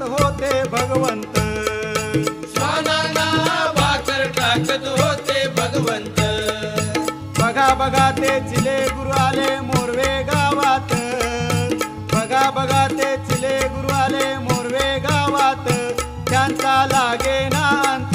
होते भगवंत, श्वानांना भाकर टाकत होते भगवंत. बघा बघा ते चिले गुरु आले मोरवे गावात, बघा बघा ते चिले गुरु आले मोरवे गावात, त्यांचा लागे ना अंत